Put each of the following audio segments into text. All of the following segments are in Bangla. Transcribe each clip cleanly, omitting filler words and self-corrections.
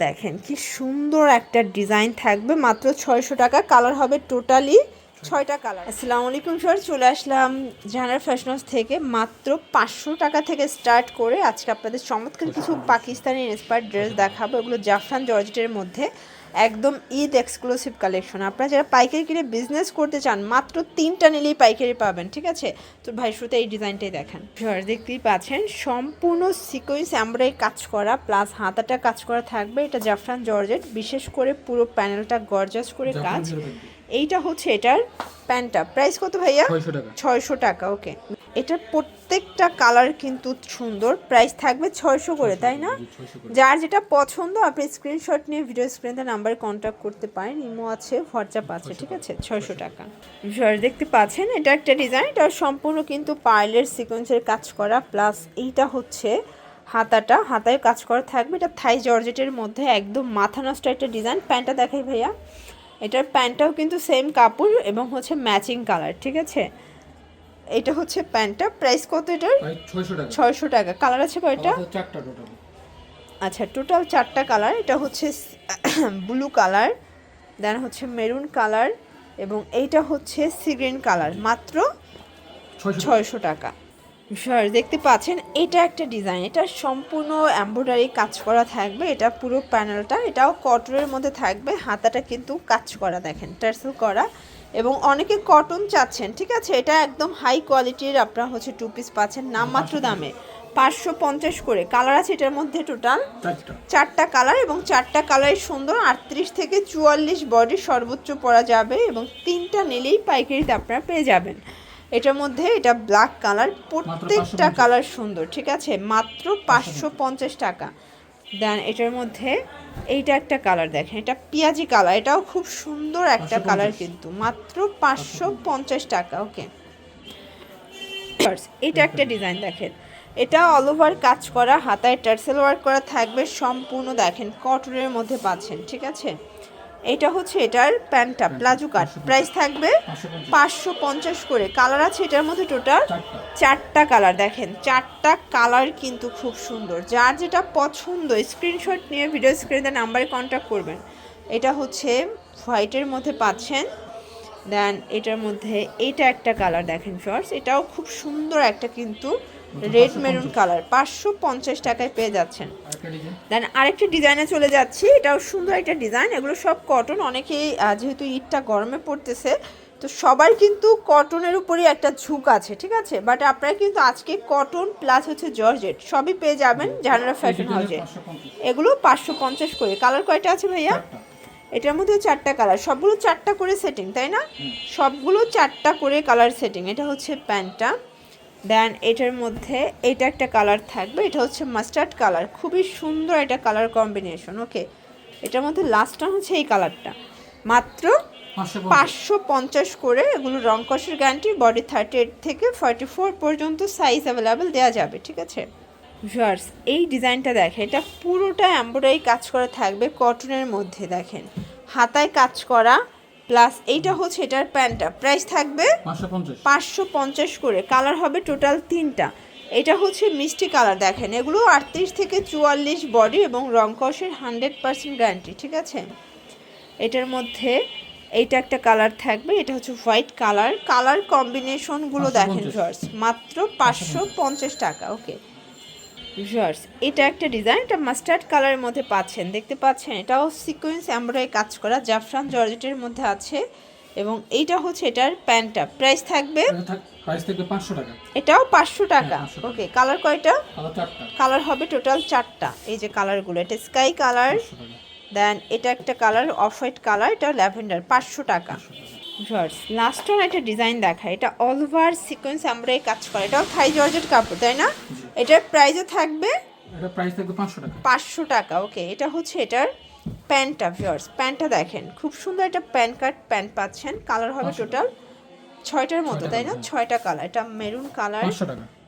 দেখেন কি সুন্দর একটা ডিজাইন থাকবে, মাত্র 600 টাকা। কালার হবে টোটালি 6টা কালার। আসসালামু আলাইকুম স্যার, চলে আসলাম জাহানারা ফ্যাশন হাউস থেকে। মাত্র 500 টাকা থেকে স্টার্ট করে আজকে আপনাদের চমৎকার কিছু পাকিস্তানি ইন্সপায়ার্ড ড্রেস দেখাবো। এগুলো জাফরান জর্জেটের মধ্যে একদম ঈদ এক্সক্লুসিভ কালেকশন। আপনারা যারা পাইকারি কিনে বিজনেস করতে চান, মাত্র 3টা নিলেই পাইকারি পাবেন, ঠিক আছে? তো ভাই শুরুতে এই ডিজাইনটাই দেখেন। দেখতেই পাচ্ছেন সম্পূর্ণ সিকোয়েন্স এমব্রয়ডারি কাজ করা, প্লাস হাতাটা কাজ করা থাকবে। এটা জাফরান জর্জেট, বিশেষ করে পুরো প্যানেলটা গর্জাস করে কাজ। এইটা হচ্ছে এটার প্যান্টটা। প্রাইস কত ভাইয়া? 600 টাকা। ওকে, এটার প্রত্যেকটা কালার কিন্তু সুন্দর। প্রাইস থাকবে 600 করে, তাই না? যার যেটা পছন্দ আপনি স্ক্রিনশট নিয়ে ভিডিও স্ক্রিনে নাম্বারে কন্ট্যাক্ট করতে পারেন। ইমো আছে, হোয়াটসঅ্যাপ আছে, ঠিক আছে? 600 টাকা। দেখতে পাচ্ছেন এটা একটা ডিজাইন, এটা সম্পূর্ণ কিন্তু পার্লের সিকোয়েন্সের কাজ করা, প্লাস এইটা হচ্ছে হাতায় কাজ করা থাকবে। এটা থাই জর্জেটের মধ্যে একদম মাথা নষ্ট একটা ডিজাইন। প্যান্টটা দেখাই ভাইয়া। এটার প্যান্টটাও কিন্তু সেম কাপড় এবং হচ্ছে ম্যাচিং কালার, ঠিক আছে? এটা হচ্ছে প্যান্টটা। প্রাইস কত এটার? 600 টাকা। কালার আছে কয়টা? আচ্ছা, টোটাল 4টা কালার। এটা হচ্ছে ব্লু কালার, দেন হচ্ছে মেরুন কালার, এবং এইটা হচ্ছে সি গ্রিন কালার। মাত্র 600 টাকা। দেখতে পাচ্ছেন এটা একটা ডিজাইন, এটা সম্পূর্ণ এমব্রয়ডারি কাজ করা থাকবে। এটা পুরো প্যানেলটা, এটাও কটনের মধ্যে থাকবে। হাতাটা কিন্তু কাজ করা, দেখেন টার্সেল করা, এবং অনেকে কটন চাচ্ছেন, ঠিক আছে? এটা একদম হাই কোয়ালিটির আপনারা হচ্ছে 2 পিস পাচ্ছেন নামমাত্র দামে 550 করে। কালার আছে এটার মধ্যে টোটাল 4টা কালার, এবং 4টা কালারই সুন্দর। 38 থেকে 44 বডি সর্বোচ্চ পরা যাবে, এবং 3টা নিলেই পাইকারিতে আপনারা পেয়ে যাবেন। এটার মধ্যে এটা ব্ল্যাক কালার, প্রত্যেকটা কালার সুন্দর, ঠিক আছে? মাত্র 550 টাকা। দেন এটার মধ্যে এইটা একটা কালার দেখেন, এটা পেঁয়াজি কালার, এটাও খুব সুন্দর একটা কালার, কিন্তু মাত্র 550 টাকা। ওকে, এটা একটা ডিজাইন দেখেন, এটা অল ওভার কাজ করা, হাতায় টার্সেল ওয়ার্ক করা থাকবে সম্পূর্ণ, দেখেন কটনের মধ্যে পাচ্ছেন, ঠিক আছে? এটা হচ্ছে এটার প্যান্টটা, প্লাজো কাট। প্রাইস থাকবে 550 করে। কালার আছে এটার মধ্যে টোটাল 4টা কালার। দেখেন 4টা কালার কিন্তু খুব সুন্দর। যার যেটা পছন্দ স্ক্রিনশট নিয়ে ভিডিও স্ক্রিনে নাম্বারে কন্ট্যাক্ট করবেন। এটা হচ্ছে হোয়াইটের মধ্যে পাচ্ছেন, দেন এটার মধ্যে এইটা একটা কালার দেখেন শর্টস, এটাও খুব সুন্দর একটা কিন্তু রেড মেরুন কালার। 550 টাকায় পেয়ে যাচ্ছেন। দেন আরেকটা ডিজাইনে চলে যাচ্ছি, এটাও সুন্দর একটা ডিজাইন। এগুলো সব কটন। অনেকেই যেহেতু ঈদটা গরমে পড়তেছে, তো সবার কিন্তু কটনের উপরই একটা ঝুঁক আছে, ঠিক আছে? বাট আপনারা কিন্তু আজকে কটন প্লাস হচ্ছে জর্জেট সবই পেয়ে যাবেন জাহানারা ফ্যাশন হাউসে। এগুলো 550 করে। কালার কয়টা আছে ভাইয়া? এটার মধ্যে 4টা কালার, সবগুলো 4টা করে সেটিং, তাই না? সবগুলো 4টা করে কালার সেটিং। এটা হচ্ছে প্যান্টটা। দেন এটার মধ্যে এটা একটা কালার থাকবে, এটা হচ্ছে মাস্টার্ড কালার, খুবই সুন্দর একটা কালার কম্বিনেশন। ওকে, এটার মধ্যে লাস্টটা হচ্ছে এই কালারটা। মাত্র 550 করে। এগুলো রং কষের গ্যারান্টি। বডি 38 থেকে 44 পর্যন্ত সাইজ অ্যাভেলেবেল দেওয়া যাবে, ঠিক আছে? ভিউয়ার্স, এই ডিজাইনটা দেখেন, এটা পুরোটা এমব্রয়ডারি কাজ করা থাকবে কটনের মধ্যে। দেখেন হাতায় কাজ করা, প্লাস এইটা হচ্ছে এটার প্যান্টটা। প্রাইস থাকবে 550 করে। কালার হবে টোটাল 3টা। এটা হচ্ছে মিষ্টি কালার, দেখেন এগুলো 38 থেকে 44 বডি, এবং রং কষের 100% গ্যারান্টি, ঠিক আছে? এটার মধ্যে এইটা একটা কালার থাকবে, এটা হচ্ছে হোয়াইট কালার। কালার কম্বিনেশনগুলো দেখেন ভিউয়ার্স, মাত্র 550 টাকা। ওকে ভিউয়ার্স, এটা একটা ডিজাইন, এটা মাস্টার্ড কালারের মধ্যে পাচ্ছেন, দেখতে পাচ্ছেন। এটাও সিকোয়েন্স এমব্রয়ডারি কাজ করা, জাফরান জর্জেটের মধ্যে আছে, এবং এইটা হচ্ছে এটার প্যান্টটা। প্রাইস থাকবে 500 টাকা। এটাও 500 টাকা। ওকে, কালার কয়টা? কালার হবে টোটাল 4টা। এই যে কালারগুলো, এটা স্কাই কালার, দেন এটা একটা কালার অফ হোয়াইট কালার, এটা ল্যাভেন্ডার। 500 টাকা। ভিউয়ার্স, লাস্ট ওয়ান একটা ডিজাইন দেখায়, এটা অল ওভার সিকোয়েন্স এমব্রয়ডারি কাজ করা, এটাও থাই জর্জেট কাপড়, তাই না? এটার প্রাইসও থাকবে, এটা প্রাইস থাকবে 500 টাকা। 500 টাকা। ওকে, এটা হচ্ছে এটার প্যান্টটা। ভিউয়ার্স, প্যান্টটা দেখেন খুব সুন্দর একটা প্যান্ট কাট প্যান্ট পাচ্ছেন। কালার হবে টোটাল 6টার মতো, তাই না? 6টা কালার। এটা মেরুন কালার,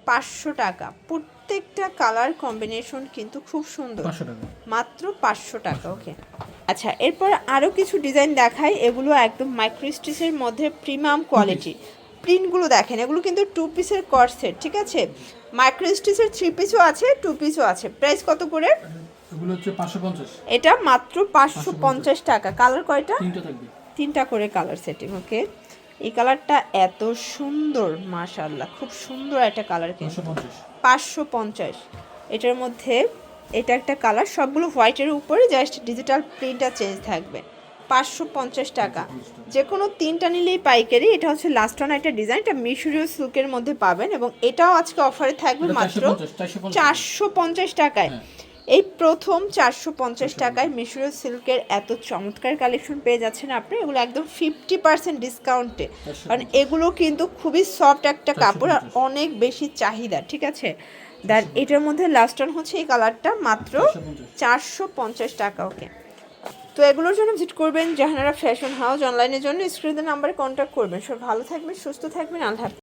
500 টাকা। প্রত্যেকটা কালার কম্বিনেশন কিন্তু খুব সুন্দর, মাত্র 500 টাকা। ওকে, আচ্ছা এরপর আরও কিছু ডিজাইন দেখাই। এগুলো একদম মাইক্রো স্টিচের মধ্যে প্রিমিয়াম কোয়ালিটি। প্রিন্টগুলো দেখেন, এগুলো কিন্তু 2 পিসের কট সেট, ঠিক আছে? মাইক্রো স্টিচের 3 পিসও আছে, 2 পিসও আছে। প্রাইস কত করে? এগুলো হচ্ছে 550। এটা মাত্র 550 টাকা। কালার কয়টা? তিনটা থাকবে। 3টা করে কালার সেটিং। ওকে, এই কালারটা এত সুন্দর, মাশাআল্লাহ, খুব সুন্দর একটা কালার কিন্তু। 550। 550। এটার মধ্যে এটা একটা কালার, সবগুলো হোয়াইটের উপরে জাস্ট ডিজিটাল প্রিন্টটা চেঞ্জ থাকবে। 550 টাকা। যে কোনো 3টা নিলেই পাইকারি। এটা হচ্ছে লাস্ট ওয়ান একটা ডিজাইন, এটা মিশরীয় সিল্কের মধ্যে পাবেন এবং এটাও আজকে অফারে থাকবে এটা মাত্র 450 450 টাকায়। হ্যাঁ। এই প্রথম 450 টাকায় মিশরীয় সিল্কের এত চমৎকার কালেকশন পেয়ে যাচ্ছেন আপনি। এগুলো একদম 50% ডিসকাউন্টে, কারণ এগুলো কিন্তু খুবই সফট একটা কাপড় আর অনেক বেশি চাহিদা, ঠিক আছে। দেন এটার মধ্যে লাস্ট ওয়ান হচ্ছে এই কালারটা, মাত্র 450 টাকা। ওকে, তো এগুলোর জন্য ভিজিট করবেন জাহানারা ফ্যাশন হাউস। অনলাইনের জন্য স্ক্রিনের নাম্বারে কন্ট্যাক্ট করবেন। সব ভালো থাকবেন, সুস্থ থাকবেন, আল্লাহ হাফেজ।